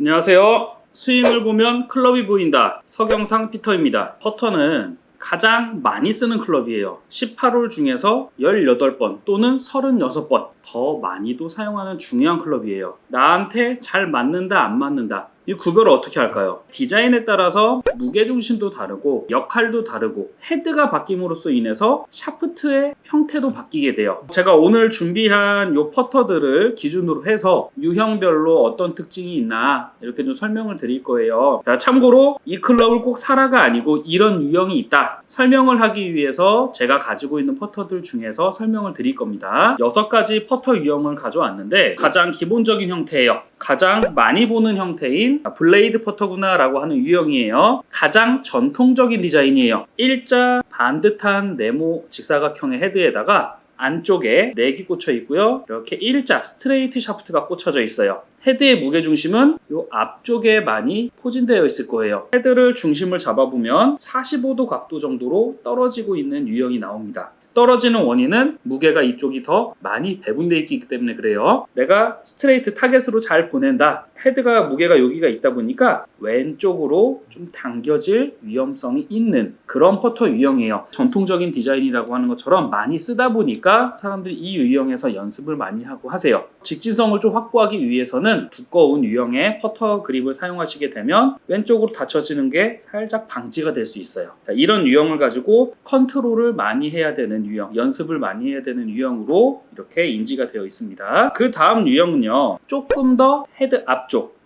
안녕하세요. 스윙을 보면 클럽이 보인다. 서경상 피터입니다. 퍼터는 가장 많이 쓰는 클럽이에요. 18홀 중에서 18번 또는 36번 더 많이도 사용하는 중요한 클럽이에요. 나한테 잘 맞는다 안 맞는다, 이 구별을 어떻게 할까요? 디자인에 따라서 무게중심도 다르고 역할도 다르고 헤드가 바뀜으로써 인해서 샤프트의 형태도 바뀌게 돼요. 제가 오늘 준비한 이 퍼터들을 기준으로 해서 유형별로 어떤 특징이 있나 이렇게 좀 설명을 드릴 거예요. 자, 참고로 이 클럽을 꼭 사라가 아니고 이런 유형이 있다 설명을 하기 위해서 제가 가지고 있는 퍼터들 중에서 설명을 드릴 겁니다. 6가지 퍼터 유형을 가져왔는데 가장 기본적인 형태예요. 가장 많이 보는 형태인 블레이드 퍼터구나 라고 하는 유형이에요. 가장 전통적인 디자인이에요. 일자 반듯한 네모 직사각형의 헤드에다가 안쪽에 넥이 꽂혀 있고요. 이렇게 일자 스트레이트 샤프트가 꽂혀져 있어요. 헤드의 무게중심은 이 앞쪽에 많이 포진되어 있을 거예요. 헤드를 중심을 잡아보면 45도 각도 정도로 떨어지고 있는 유형이 나옵니다. 떨어지는 원인은 무게가 이쪽이 더 많이 배분되어 있기 때문에 그래요. 내가 스트레이트 타겟으로 잘 보낸다. 헤드가 무게가 여기가 있다 보니까 왼쪽으로 좀 당겨질 위험성이 있는 그런 퍼터 유형이에요. 전통적인 디자인이라고 하는 것처럼 많이 쓰다 보니까 사람들이 이 유형에서 연습을 많이 하고 하세요. 직진성을 좀 확보하기 위해서는 두꺼운 유형의 퍼터 그립을 사용하시게 되면 왼쪽으로 닫혀지는 게 살짝 방지가 될 수 있어요. 자, 이런 유형을 가지고 컨트롤을 많이 해야 되는 유형, 연습을 많이 해야 되는 유형으로 이렇게 인지가 되어 있습니다. 그 다음 유형은요, 조금 더 헤드 앞쪽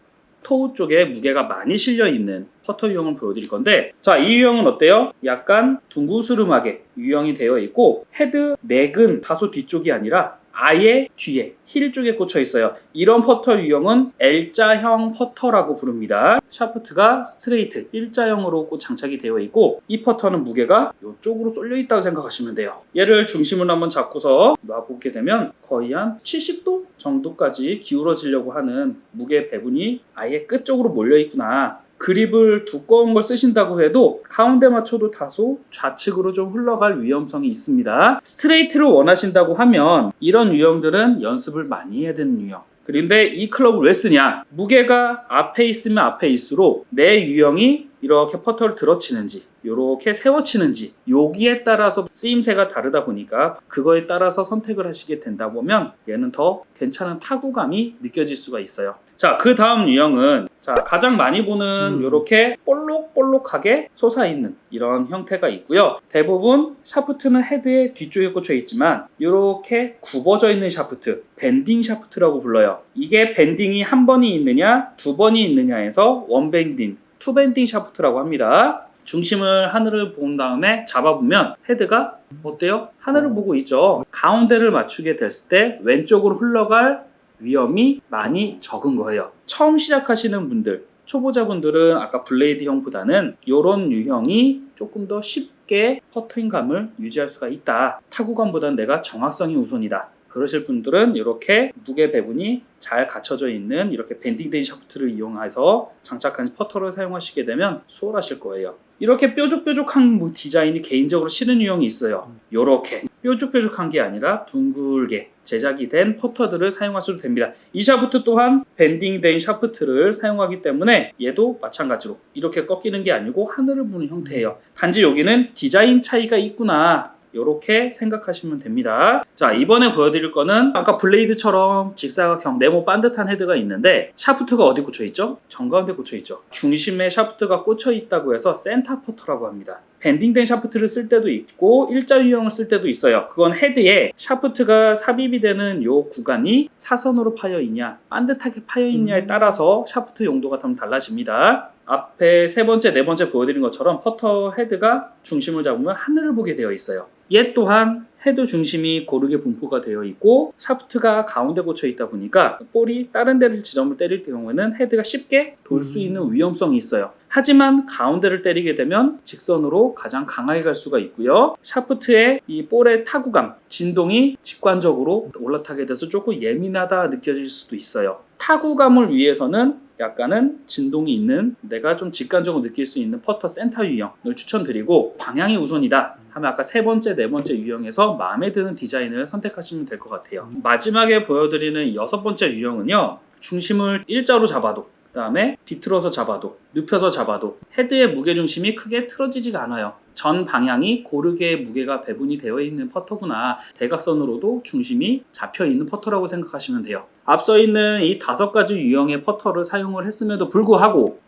토우 쪽에 무게가 많이 실려있는 퍼터 유형을 보여드릴 건데, 자, 이 유형은 어때요? 약간 둥구스름하게 유형이 되어 있고 헤드 넥은 다소 뒤쪽이 아니라 아예 뒤에 힐 쪽에 꽂혀 있어요. 이런 퍼터 유형은 L자형 퍼터라고 부릅니다. 샤프트가 스트레이트 일자형으로 장착이 되어 있고 이 퍼터는 무게가 이쪽으로 쏠려 있다고 생각하시면 돼요. 얘를 중심을 한번 잡고서 놔보게 되면 거의 한 70도 정도까지 기울어지려고 하는 무게 배분이 아예 끝쪽으로 몰려 있구나. 그립을 두꺼운 걸 쓰신다고 해도 가운데 맞춰도 다소 좌측으로 좀 흘러갈 위험성이 있습니다. 스트레이트를 원하신다고 하면 이런 유형들은 연습을 많이 해야 되는 유형. 그런데 이 클럽을 왜 쓰냐? 무게가 앞에 있으면 앞에 있을수록 내 유형이 이렇게 퍼터를 들어치는지 이렇게 세워치는지 여기에 따라서 쓰임새가 다르다 보니까 그거에 따라서 선택을 하시게 된다 보면 얘는 더 괜찮은 타구감이 느껴질 수가 있어요. 자, 그 다음 유형은 가장 많이 보는 이렇게 볼록볼록하게 솟아있는 이런 형태가 있고요. 대부분 샤프트는 헤드의 뒤쪽에 꽂혀 있지만 이렇게 굽어져 있는 샤프트, 밴딩 샤프트라고 불러요. 이게 밴딩이 한 번이 있느냐 두 번이 있느냐에서 원밴딩, 투밴딩 샤프트라고 합니다. 중심을 하늘을 본 다음에 잡아보면 헤드가 어때요? 하늘을 보고 있죠. 가운데를 맞추게 됐을 때 왼쪽으로 흘러갈 위험이 많이 적은 거예요. 처음 시작하시는 분들, 초보자분들은 아까 블레이드형보다는 이런 유형이 조금 더 쉽게 퍼팅감을 유지할 수가 있다. 타구감보다는 내가 정확성이 우선이다. 그러실 분들은 이렇게 무게 배분이 잘 갖춰져 있는 이렇게 밴딩된 샤프트를 이용해서 장착한 퍼터를 사용하시게 되면 수월하실 거예요. 이렇게 뾰족뾰족한 디자인이 개인적으로 싫은 유형이 있어요. 이렇게 뾰족뾰족한 게 아니라 둥글게 제작이 된 퍼터들을 사용하셔도 됩니다. 이 샤프트 또한 밴딩된 샤프트를 사용하기 때문에 얘도 마찬가지로 이렇게 꺾이는 게 아니고 하늘을 보는 형태예요. 단지 여기는 디자인 차이가 있구나, 이렇게 생각하시면 됩니다. 자, 이번에 보여드릴 거는 아까 블레이드처럼 직사각형 네모 반듯한 헤드가 있는데 샤프트가 어디 꽂혀 있죠? 정가운데 꽂혀 있죠. 중심에 샤프트가 꽂혀 있다고 해서 센터 퍼터라고 합니다. 밴딩된 샤프트를 쓸 때도 있고 일자 유형을 쓸 때도 있어요. 그건 헤드에 샤프트가 삽입이 되는 이 구간이 사선으로 파여 있냐 반듯하게 파여 있냐에 따라서 샤프트 용도가 좀 달라집니다. 앞에 세 번째, 네 번째 보여드린 것처럼 퍼터 헤드가 중심을 잡으면 하늘을 보게 되어 있어요. 얘 또한 헤드 중심이 고르게 분포가 되어 있고 샤프트가 가운데 꽂혀 있다 보니까 볼이 다른 데를 지점을 때릴 경우에는 헤드가 쉽게 돌 수 있는 위험성이 있어요. 하지만 가운데를 때리게 되면 직선으로 가장 강하게 갈 수가 있고요. 샤프트의 이 볼의 타구감, 진동이 직관적으로 올라타게 돼서 조금 예민하다 느껴질 수도 있어요. 타구감을 위해서는 약간은 진동이 있는, 내가 좀 직관적으로 느낄 수 있는 퍼터 센터 유형을 추천드리고, 방향이 우선이다 하면 아까 세 번째, 네 번째 유형에서 마음에 드는 디자인을 선택하시면 될 것 같아요. 마지막에 보여드리는 6번째 유형은요, 중심을 일자로 잡아도 그다음에 비틀어서 잡아도, 눕혀서 잡아도 헤드의 무게중심이 크게 틀어지지가 않아요. 전 방향이 고르게 무게가 배분이 되어 있는 퍼터구나. 대각선으로도 중심이 잡혀 있는 퍼터라고 생각하시면 돼요. 앞서 있는 이 5가지 유형의 퍼터를 사용을 했음에도 불구하고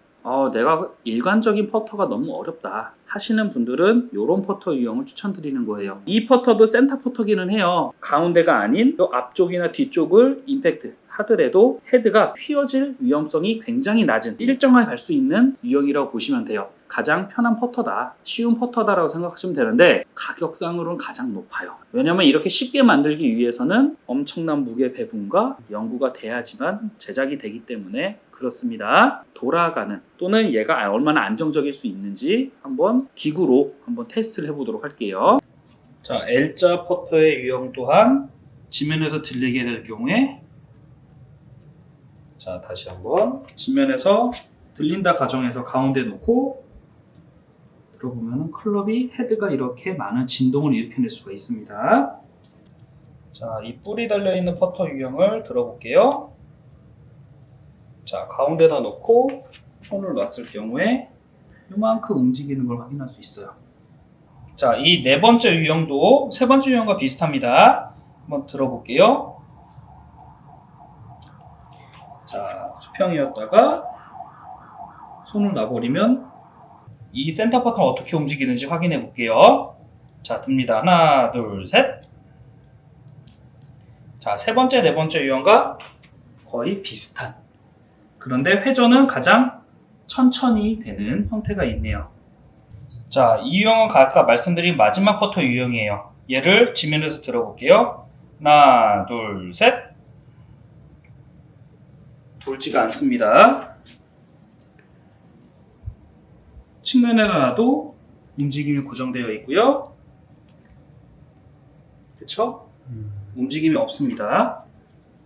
내가 일관적인 퍼터가 너무 어렵다 하시는 분들은 이런 퍼터 유형을 추천드리는 거예요. 이 퍼터도 센터 퍼터기는 해요. 가운데가 아닌 앞쪽이나 뒤쪽을 임팩트 하더라도 헤드가 휘어질 위험성이 굉장히 낮은, 일정하게 갈 수 있는 유형이라고 보시면 돼요. 가장 편한 퍼터다, 쉬운 퍼터다라고 생각하시면 되는데 가격상으로는 가장 높아요. 왜냐면 이렇게 쉽게 만들기 위해서는 엄청난 무게 배분과 연구가 돼야지만 제작이 되기 때문에 그렇습니다. 돌아가는, 또는 얘가 얼마나 안정적일 수 있는지 한번 기구로 한번 테스트를 해보도록 할게요. 자, L자 퍼터의 유형 또한 지면에서 들리게 될 경우에, 자 다시 한번 지면에서 들린다 가정해서 가운데 놓고 들어보면 클럽이 헤드가 이렇게 많은 진동을 일으켜낼 수가 있습니다. 자, 이 뿔이 달려있는 퍼터 유형을 들어볼게요. 자, 가운데다 놓고 손을 놨을 경우에 이만큼 움직이는 걸 확인할 수 있어요. 자, 이 4번째 유형도 3번째 유형과 비슷합니다. 한번 들어볼게요. 자, 수평이었다가 손을 놔버리면 이 센터 퍼터가 어떻게 움직이는지 확인해 볼게요. 자, 듭니다. 하나, 둘, 셋. 자, 3번째, 4번째 유형과 거의 비슷한, 그런데 회전은 가장 천천히 되는 형태가 있네요. 자, 이 유형은 아까 말씀드린 마지막 퍼터 유형이에요. 얘를 지면에서 들어볼게요. 하나, 둘, 셋. 돌지가 않습니다. 측면에다 놔도 움직임이 고정되어 있고요. 그쵸? 움직임이 없습니다.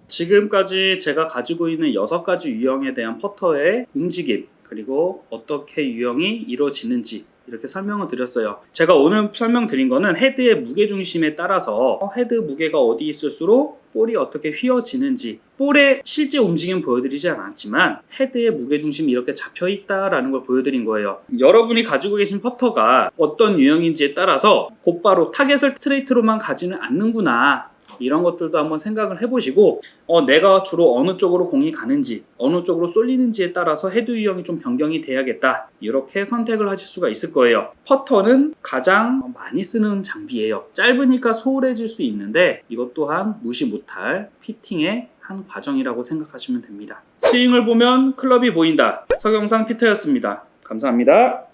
지금까지 제가 가지고 있는 6가지 유형에 대한 퍼터의 움직임, 그리고 어떻게 유형이 이루어지는지 이렇게 설명을 드렸어요. 제가 오늘 설명드린 거는 헤드의 무게중심에 따라서 헤드 무게가 어디 있을수록 볼이 어떻게 휘어지는지, 볼의 실제 움직임 보여드리지 않았지만 헤드의 무게중심이 이렇게 잡혀있다라는 걸 보여드린 거예요. 여러분이 가지고 계신 퍼터가 어떤 유형인지에 따라서 곧바로 타겟을 스트레이트로만 가지는 않는구나, 이런 것들도 한번 생각을 해보시고 내가 주로 어느 쪽으로 공이 가는지, 어느 쪽으로 쏠리는지에 따라서 헤드 유형이 좀 변경이 돼야겠다, 이렇게 선택을 하실 수가 있을 거예요. 퍼터는 가장 많이 쓰는 장비예요. 짧으니까 소홀해질 수 있는데 이것 또한 무시 못할 피팅의 한 과정이라고 생각하시면 됩니다. 스윙을 보면 클럽이 보인다. 서경상 피터였습니다. 감사합니다.